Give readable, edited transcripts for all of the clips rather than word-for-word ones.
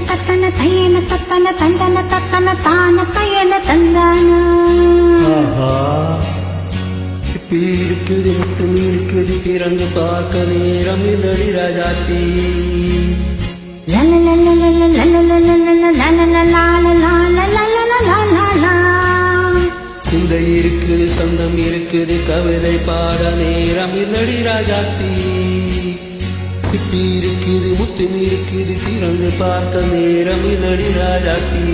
தத்தன தையன தத்தன தந்தன தத்தன தான தையன தந்தான. இப்படி இருக்குது மட்டும் இருக்குது திறந்து பார்க்க நேரம் இல்லடி ராஜாத்தி. சிந்தை இருக்குது சொந்தம் இருக்குது கவிதை பாட நேரம் இல்லடி ராஜாத்தி. சிப்பி இருக்குது முத்தும் இருக்குது திறந்து பார்க்க நேரம் இல்லடி ராஜாத்தி.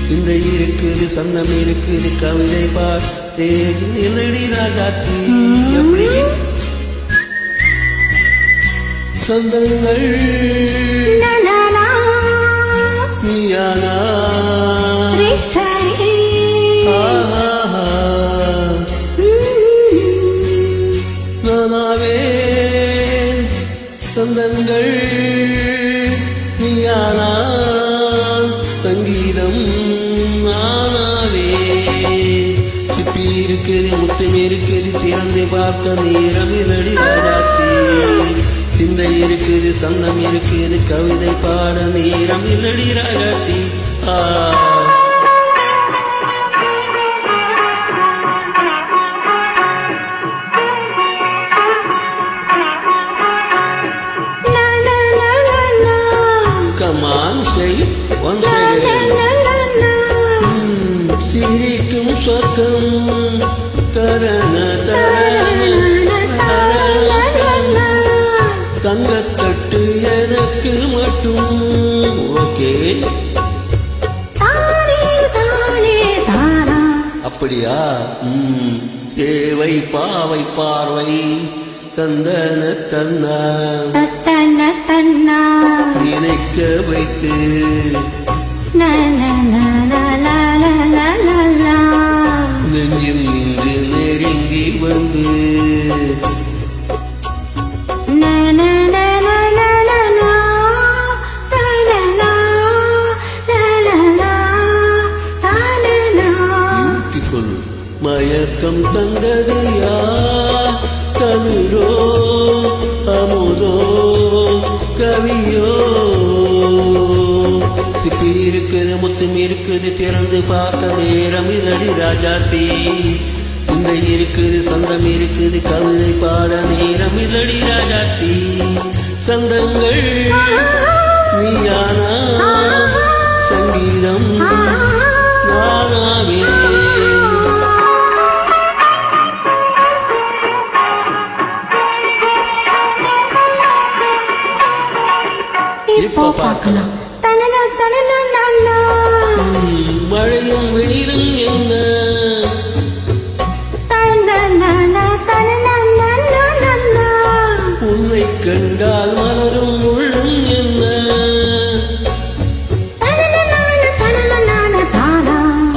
சிந்தை இருக்குது சொந்தம் இருக்குது கவிதை பாட இல்லடி ராஜாத்தி. எப்படி சொந்தங்கள் நீயானா நானாவேன் சொந்தங்கள் நீயானா சங்கீதம் நானாவே. சிப்பி இருக்குது முத்தம் இருக்குது திறந்து பார்க்க நேரம் இல்லடி ராஜாத்தி. சிந்தை இருக்குது சந்தம் இருக்குது கவிதை பாட நேரம் இல்லடி Rajathi. Come on, say one second. சிரிக்கும் சொர்க்கம் தரண தங்கத்தட்டு எனக்கு மட்டும். ஓகே அப்படியா? தேவை பாவை பார்வை தந்தன தன்னா நினைக்க வைத்து நெஞ்சில் நின்று நெருங்கி வந்து மயக்கம் தந்தது யார்? தமிழோ அமுதோ கவியோ? சிப்பி இருக்குது முத்தம் இருக்குது திறந்து பார்க்க நேரம் இல்லடி ராஜாத்தி. இந்த இருக்குது சொந்தம் இருக்குது கவிதை பாட நேரம் இல்லடி ராஜாத்தி. சொந்தங்கள் நீயானா சங்கீதம் நானாவே. இப்போ பார்க்கலாம். மழையும் வெயிலும் என்ன உன்னை கண்டால் மலரும் உள்ளும் என்ன.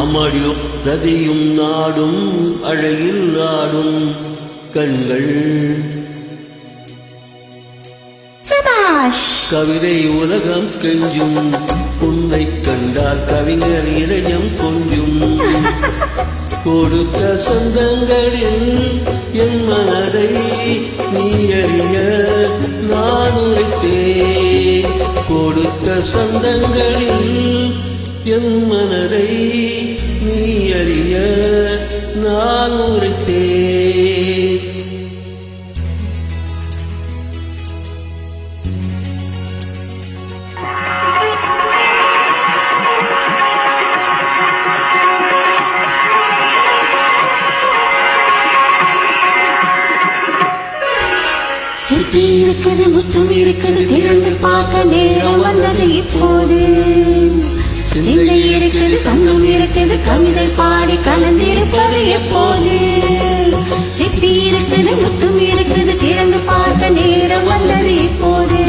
அம்மாடியோ நதியும் நாடும் அழகில் ஆடும் கண்கள். கவிதை உலகம் கெஞ்சும் உன்னை கண்டால் கவிஞர் இதயம் கொஞ்சும். கொடுக்க சொந்தங்களில் என் மனதை நீ அறிய நான் உரைத்தேன். கொடுக்க சொந்தங்களில் என் மனதை நீ அறிய நான் உரைத்தேன். சிப்பி இருக்குது முத்தும் இருக்குது திறந்து பார்க்க நேரம் வந்தது இப்போது. சிந்தை இருக்குது சந்தம் இருக்குது கவிதை பாடி கலந்திருப்பது எப்போது. சிப்பி இருக்குது முத்தும் இருக்குது திறந்து பார்க்க நேரம் வந்தது இப்போது.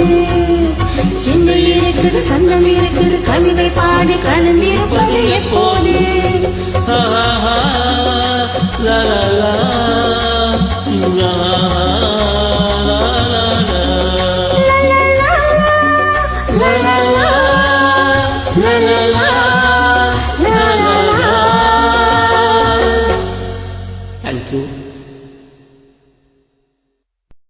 சிந்தை இருக்குது சந்தம் இருக்குது கவிதை பாடி கலந்திருப்பது எப்போது. Thank you.